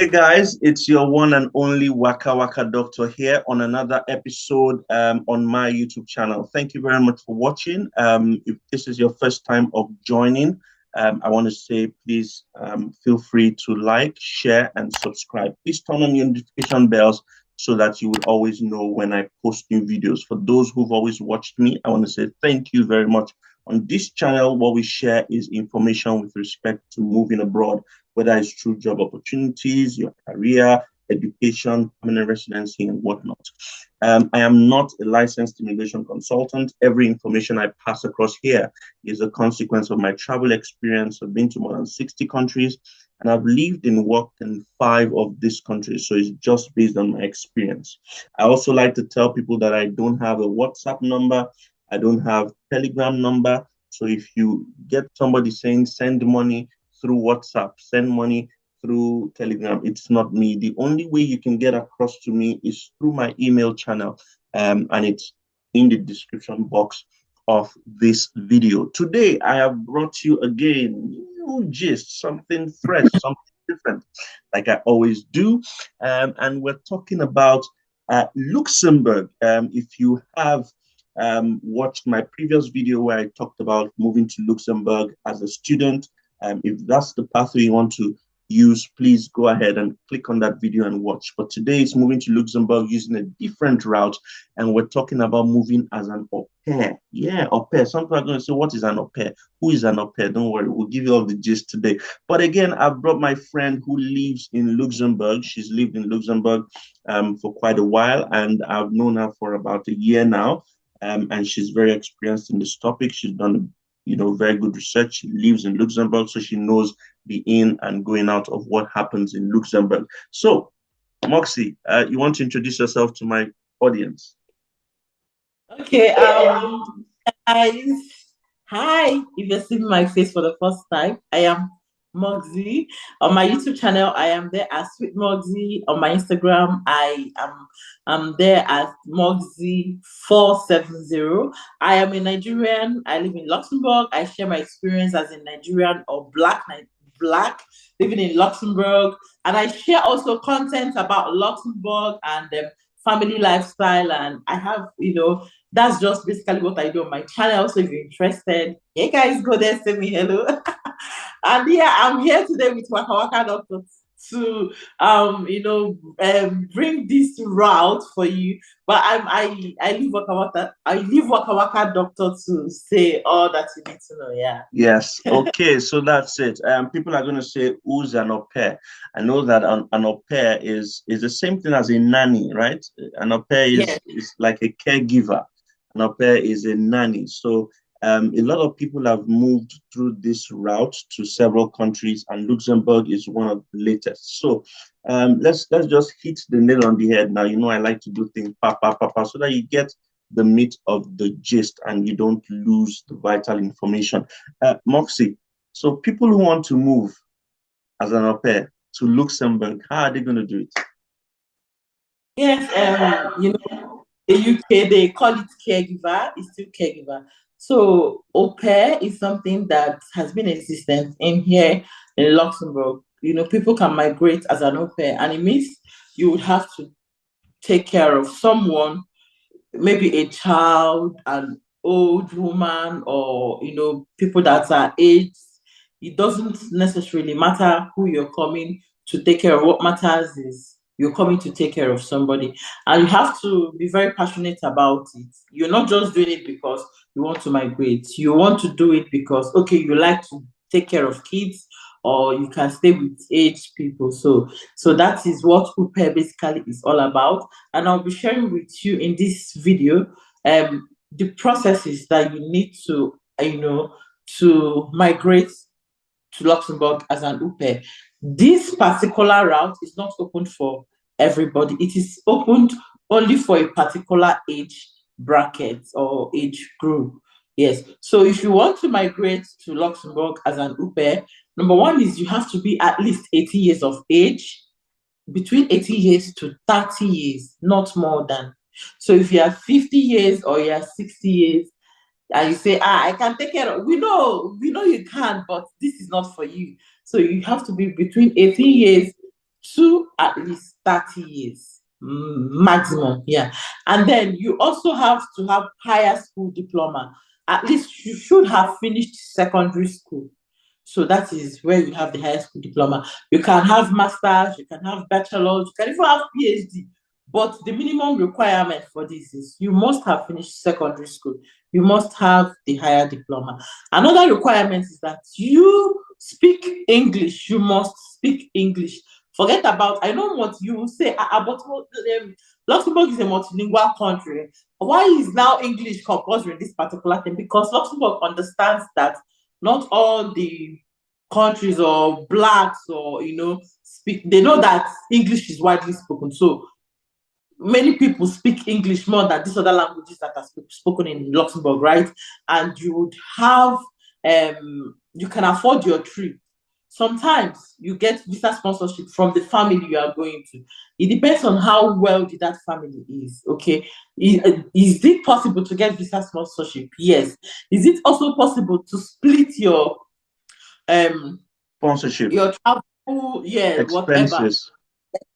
Hey guys, it's your one and only Waka Waka Doctor here on another episode on my YouTube channel. Thank you very much for watching. If this is your first time of joining, I want to say please feel free to like, share, and subscribe. Please turn on your notification bells so that you will always know when I post new videos. For those who've always watched me, I want to say thank you very much. On this channel, what we share is information with respect to moving abroad, whether it's through job opportunities, your career, education, permanent residency, and whatnot. I am not a licensed immigration consultant. Every information I pass across here is a consequence of my travel experience. I've been to more than 60 countries, and I've lived and worked in 5 of these countries. So it's just based on my experience. I also like to tell people that I don't have a WhatsApp number. I don't have Telegram number. So if you get somebody saying send money through WhatsApp, send money through Telegram, it's not me. The only way you can get across to me is through my email channel, and it's in the description box of this video. Today, I have brought you again new gist, something fresh, something different, like I always do. And we're talking about Luxembourg. If you have watched my previous video where I talked about moving to Luxembourg as a student, if that's the pathway you want to use, please go ahead and click on that video and watch. But today it's moving to Luxembourg using a different route, and we're talking about moving as an au pair. Yeah, au pair. Some people are going to say, what is an au pair? Who is an au pair? Don't worry, we'll give you all the gist today. But again, I've brought my friend who lives in Luxembourg. She's lived in Luxembourg for quite a while, and I've known her for about a year now. And she's very experienced in this topic. She's done very good research. She lives in Luxembourg, so she knows the in and going out of what happens in Luxembourg. So, Moxie, you want to introduce yourself to my audience? Okay, guys, hi. If you're seeing my face for the first time, I am Moxie. On my YouTube channel, I am there as Sweet Moxie. On my Instagram, I'm there as Moxie470. I am a Nigerian. I live in Luxembourg. I share my experience as a Nigerian or black living in Luxembourg, and I share also content about Luxembourg and family lifestyle. And I have, that's just basically what I do on my channel. So if you're interested, hey guys, go there, say me hello. And yeah, I'm here today with Waka Waka Doctor to bring this route for you. But I leave Waka Waka Doctor to say all that you need to know. Yeah. Yes. Okay. So that's it. People are going to say, who's an au pair? I know that an au pair is the same thing as a nanny, right? An au pair is like a caregiver. An au pair is a nanny. So a lot of people have moved through this route to several countries, and Luxembourg is one of the latest. So let's just hit the nail on the head now. I like to do things so that you get the meat of the gist and you don't lose the vital information. Moxie, so people who want to move as an au pair to Luxembourg, how are they going to do it? Yes, the UK, they call it caregiver. It's still caregiver. So au pair is something that has been existent in here in Luxembourg. People can migrate as an au pair, and it means you would have to take care of someone, maybe a child, an old woman, or people that are aged. It doesn't necessarily matter who you're coming to take care of. What matters is you're coming to take care of somebody, and you have to be very passionate about it. You're not just doing it because you want to migrate. You want to do it because, okay, you like to take care of kids, or you can stay with aged people. So that is what au pair basically is all about. And I'll be sharing with you in this video the processes that you need to, to migrate to Luxembourg as an au pair. This particular route is not open for everybody. It is opened only for a particular age bracket or age group. Yes. So if you want to migrate to Luxembourg as an au pair, number one is you have to be at least 80 years of age, between 80 years to 30 years, not more than. So if you are 50 years or you are 60 years, and you say, I can take care of, we know you can, but this is not for you. So you have to be between 18 years to at least 30 years maximum. Yeah. And then you also have to have higher school diploma. At least you should have finished secondary school. So that is where you have the high school diploma. You can have masters, you can have bachelors, you can even have PhD. But the minimum requirement for this is you must have finished secondary school. You must have the higher diploma. Another requirement is that you speak English. You must speak English. Forget about, I know what you say, but Luxembourg is a multilingual country. Why is now English compulsory in this particular thing? Because Luxembourg understands that not all the countries or blacks or speak, they know that English is widely spoken. So many people speak English more than these other languages that are spoken in Luxembourg, right? And you would have you can afford your trip. Sometimes you get visa sponsorship from the family you are going to. It depends on how wealthy that family is. Okay, is it possible to get visa sponsorship? Yes. Is it also possible to split Sponsorship your travel? Yeah, whatever expenses.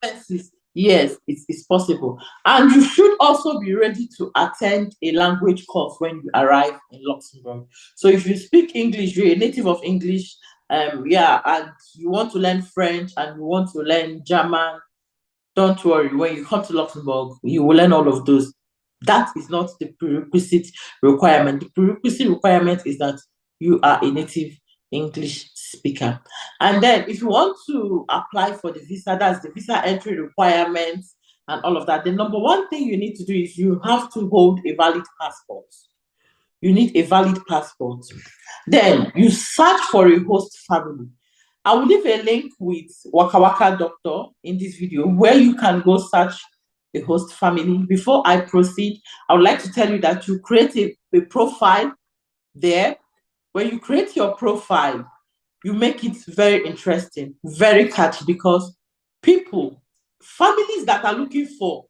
expenses. Yes, it's possible. And you should also be ready to attend a language course when you arrive in Luxembourg. So if you speak English, you're a native of English, yeah, and you want to learn French and you want to learn German, don't worry. When you come to Luxembourg, you will learn all of those. That is not the prerequisite requirement. The prerequisite requirement is that you are a native English speaker. And then if you want to apply for the visa, that's the visa entry requirements and all of that. The number one thing you need to do is you have to hold a valid passport. You need a valid passport. Then you search for a host family. I will leave a link with Waka Waka Doctor in this video where you can go search a host family. Before I proceed, I would like to tell you that you create a profile there. When you create your profile, you make it very interesting, very catchy, because people, families that are looking for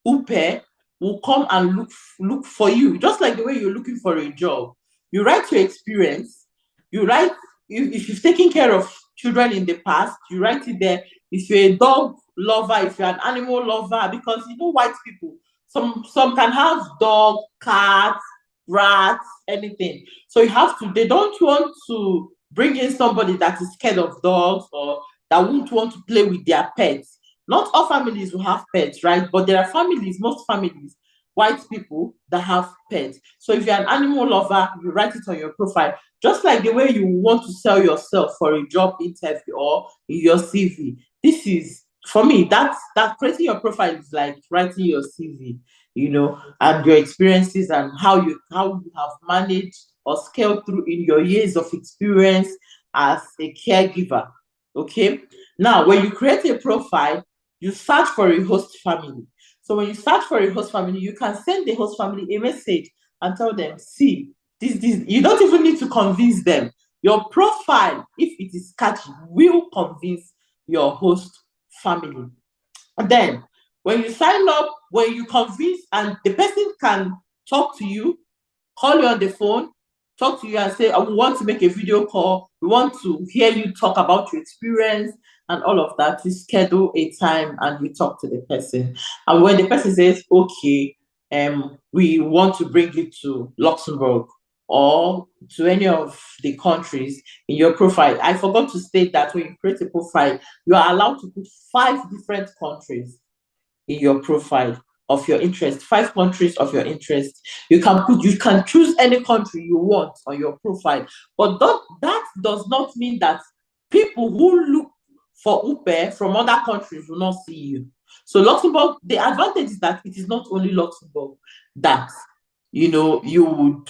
Aupair will come and look for you, just like the way you're looking for a job. You write your experience, you write if you've taken care of children in the past, you write it there. If you're a dog lover, if you're an animal lover, because white people, some can have dog, cats, rats, anything. So you have to, they don't want to bring in somebody that is scared of dogs or that won't want to play with their pets. Not all families will have pets, right? But there are families, most families, white people that have pets. So if you're an animal lover, you write it on your profile, just like the way you want to sell yourself for a job interview or in your CV. This is, for me, that creating your profile is like writing your CV, and your experiences and how you have managed or scaled through in your years of experience as a caregiver. Okay. Now, when you create a profile, you search for a host family. So when you search for a host family, you can send the host family a message and tell them, see, this. You don't even need to convince them. Your profile, if it is catchy, will convince your host family. And then when you sign up, when you convince, and the person can talk to you, call you on the phone, talk to you and say, we want to make a video call. We want to hear you talk about your experience and all of that. We schedule a time and we talk to the person. And when the person says, okay, we want to bring you to Luxembourg or to any of the countries in your profile. I forgot to state that when you create a profile, you are allowed to put 5 different countries in your profile of your interest, 5 countries of your interest. You can choose any country you want on your profile, but that does not mean that people who look for Aupair from other countries will not see you. So Luxembourg, the advantage is that it is not only Luxembourg that you would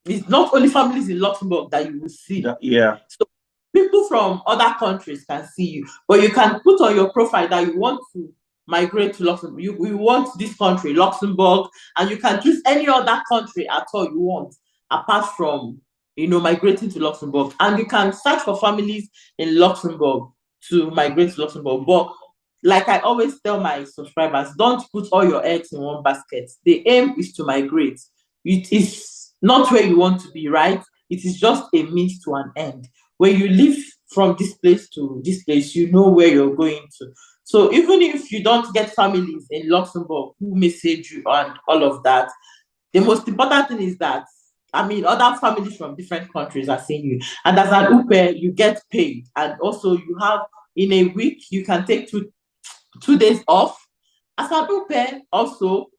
it's not only families in Luxembourg that you will see. Yeah. So people from other countries can see you, but you can put on your profile that you want to migrate to Luxembourg. We want this country, Luxembourg, and you can choose any other country at all you want, apart from migrating to Luxembourg. And you can search for families in Luxembourg to migrate to Luxembourg. But like I always tell my subscribers, don't put all your eggs in one basket. The aim is to migrate. It is not where you want to be, right? It is just a means to an end. When you leave from this place to this place, you know where you're going to. So even if you don't get families in Luxembourg who message you and all of that, the most important thing is that, I mean, other families from different countries are seeing you. And as an au pair, you get paid. And also you have, in a week, you can take 2 days off. As an au pair, also,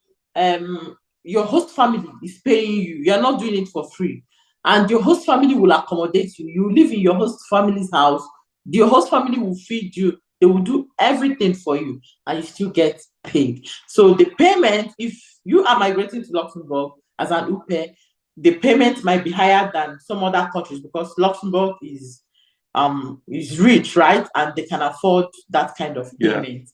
your host family is paying you. You're not doing it for free. And your host family will accommodate you. You live in your host family's house. Your host family will feed you. They will do everything for you, and you still get paid. So the payment, if you are migrating to Luxembourg as an au pair, the payment might be higher than some other countries because Luxembourg is rich, right? And they can afford that kind of payment. Yeah.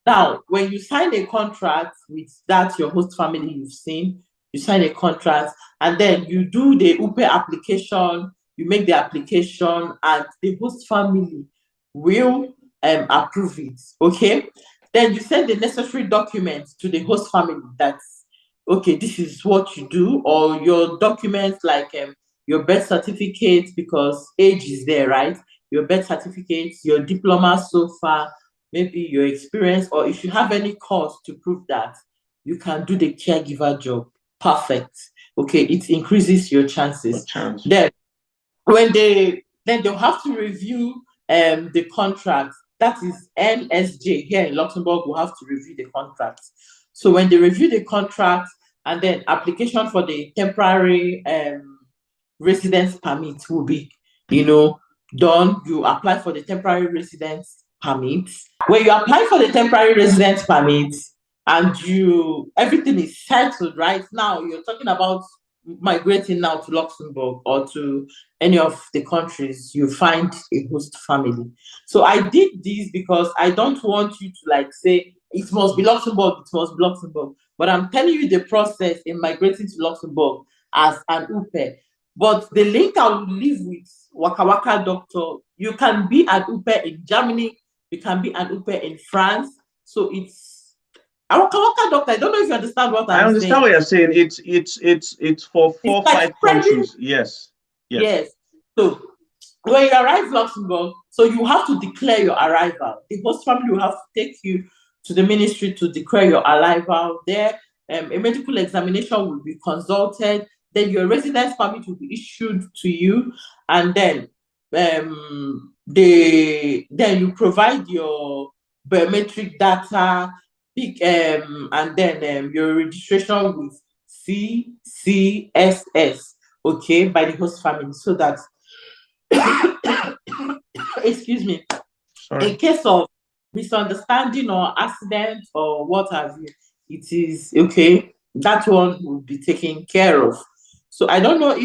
Now, when you sign a contract with that your host family you've seen, you sign a contract, and then you do the au pair application, you make the application, and the host family will approve it, okay? Then you send the necessary documents to the host family that, okay, this is what you do, or your documents like your birth certificate, because age is there, right? Your birth certificate, your diploma so far, maybe your experience, or if you have any course to prove that, you can do the caregiver job. Perfect. Okay, it increases your chances. Then they'll have to review the contract. That is NSJ here in Luxembourg will have to review the contract. So when they review the contract, and then application for the temporary residence permit will be, done. You apply for the temporary residence permit. When you apply for the temporary residence permit and everything is settled right now, you're talking about migrating now to Luxembourg or to any of the countries, you find a host family. So I did this because I don't want you to say it must be Luxembourg, it must be Luxembourg. But I'm telling you the process in migrating to Luxembourg as an au pair. But the link I will leave with Waka Waka Doctor, you can be an au pair in Germany, you can be an au pair in France. So it's a Waka Waka Doctor. I don't know if you understand what I'm saying. I understand what you're saying. It's for 4-5 countries. Yes. So when you arrive in Luxembourg, so you have to declare your arrival. The host family will have to take you to the ministry to declare your arrival. There, a medical examination will be consulted. Then your residence permit will be issued to you, and then you provide your biometric data, and then your registration with CCSS, okay, by the host family, so that excuse me, sorry, in case of misunderstanding or accident or what have you, it is okay. That one will be taken care of. So I don't know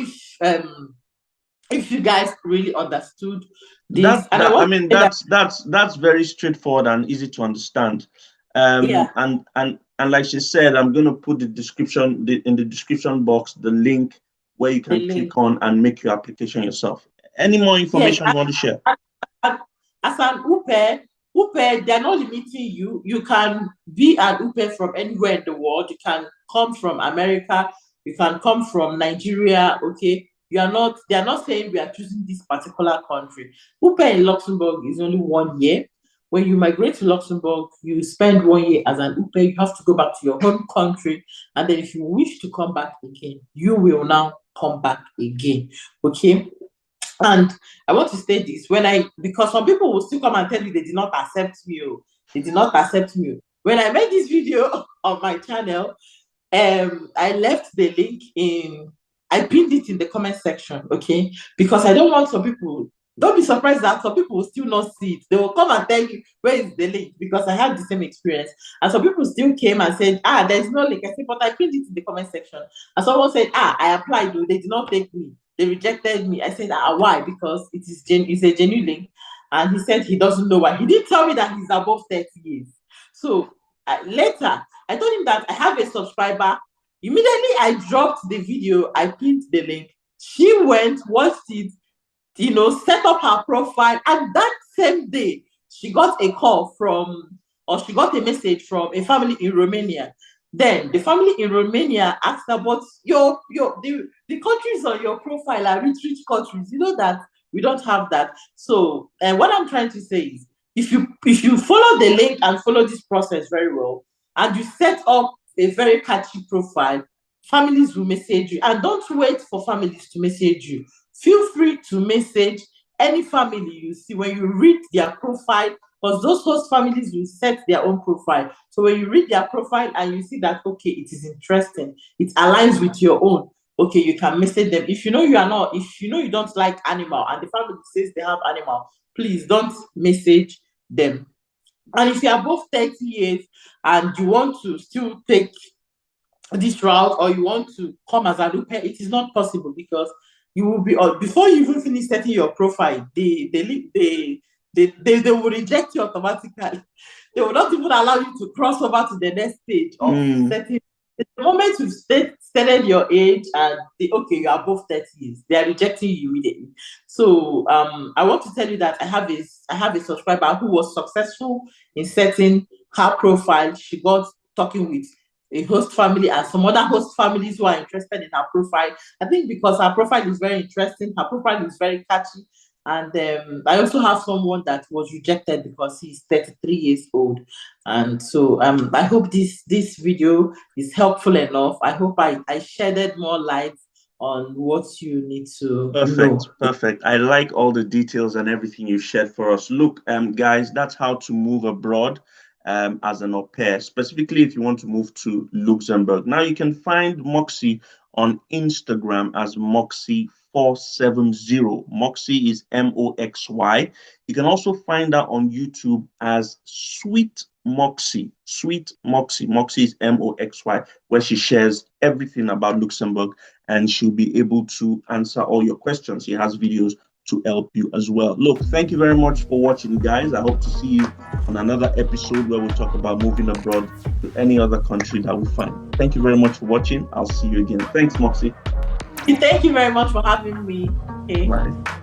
if you guys really understood this. That's very straightforward and easy to understand. And like she said, I'm going to put the description in the description box, the link where you can click on and make your application yourself. Any more information you want to share? As an au pair, they're not limiting you. You can be an au pair from anywhere in the world. You can come from America. You can come from Nigeria. Okay, they're not saying we are choosing this particular country. Au pair in Luxembourg is only 1 year. When you migrate to Luxembourg, you spend 1 year as an au pair. You have to go back to your home country, and then if you wish to come back again, you will now come back again. Okay. And I want to state this because some people will still come and tell you they did not accept me. They did not accept me. When I made this video on my channel, I left the link I pinned it in the comment section, okay? Because I don't want some people, don't be surprised that some people will still not see it. They will come and tell you, where is the link? Because I had the same experience. And some people still came and said, there's no link. I said, but I pinned it in the comment section. And someone said, I applied, though. They did not take me. They rejected me. I said, why? Because it's a genuine link. And he said he doesn't know why. He didn't tell me that he's above 30 years. So later, I told him that I have a subscriber. Immediately, I dropped the video. I pinned the link. She went, watched it, set up her profile. And that same day, she got a call she got a message from a family in Romania. Then the family in Romania asked her, but the countries on your profile are rich countries. You know that We don't have that. So what I'm trying to say is, if you follow the link and follow this process very well, and you set up a very catchy profile, families will message you. And don't wait for families to message you. Feel free to message any family you see. When you read their profile, because those host families will set their own profile. So when you read their profile and you see that, okay, it is interesting, it aligns with your own, okay, you can message them. If you know you don't like animal and the family says they have animal, please don't message them. And if you're above 30 years and you want to still take this route, or you want to come as an au pair, it is not possible, because you will be, before you even finish setting your profile, they will reject you automatically. They will not even allow you to cross over to the next stage of setting. The moment you've stated your age and okay, you're above 30 years, they are rejecting you immediately. So I want to tell you that I have a subscriber who was successful in setting her profile. She got talking with a host family and some other host families who are interested in her profile. I think because her profile is very interesting, her profile is very catchy. And I also have someone that was rejected because he's 33 years old. And so I hope this video is helpful enough. I hope I shedded more light on what you need to know. Perfect. I like all the details and everything you shared for us. Look, guys, that's how to move abroad as an au pair, specifically if you want to move to Luxembourg. Now you can find Moxie on Instagram as Moxie470. Moxie is Moxy. You can also find her on YouTube as Sweet Moxie. Sweet Moxie. Moxie is Moxy, where she shares everything about Luxembourg, and she'll be able to answer all your questions. She has videos to help you as well. Look, thank you very much for watching, guys. I hope to see you on another episode where we'll talk about moving abroad to any other country that we find. Thank you very much for watching. I'll see you again. Thanks, Moxie. Thank you very much for having me. Okay. Bye.